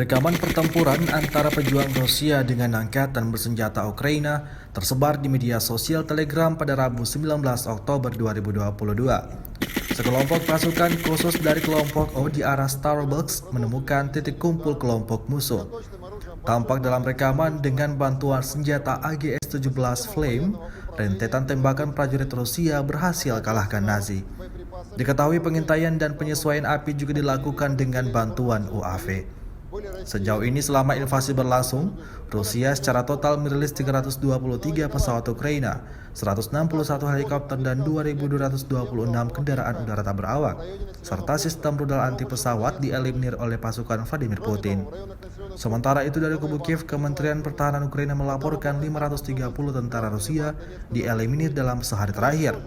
Rekaman pertempuran antara pejuang Rusia dengan angkatan bersenjata Ukraina tersebar di media sosial Telegram pada Rabu 19 Oktober 2022. Sekelompok pasukan khusus dari kelompok O di arah Starbucks menemukan titik kumpul kelompok musuh. Tampak dalam rekaman dengan bantuan senjata AGS-17 Flame, rentetan tembakan prajurit Rusia berhasil kalahkan Nazi. Diketahui pengintaian dan penyesuaian api juga dilakukan dengan bantuan UAV. Sejauh ini selama invasi berlangsung, Rusia secara total merilis 323 pesawat Ukraina, 161 helikopter dan 2.226 kendaraan udara tak berawak, serta sistem rudal anti pesawat dieliminir oleh pasukan Vladimir Putin. Sementara itu dari kubu Kiev, Kementerian Pertahanan Ukraina melaporkan 530 tentara Rusia dieliminir dalam sehari terakhir.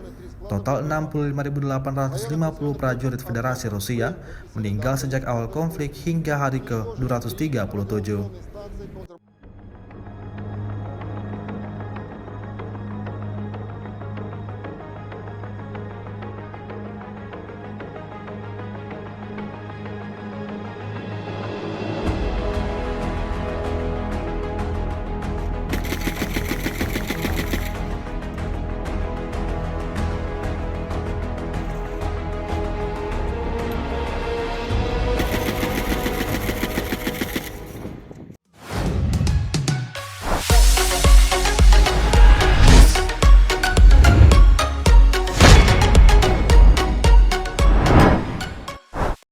Total 65.850 prajurit Federasi Rusia meninggal sejak awal konflik hingga hari ke-237.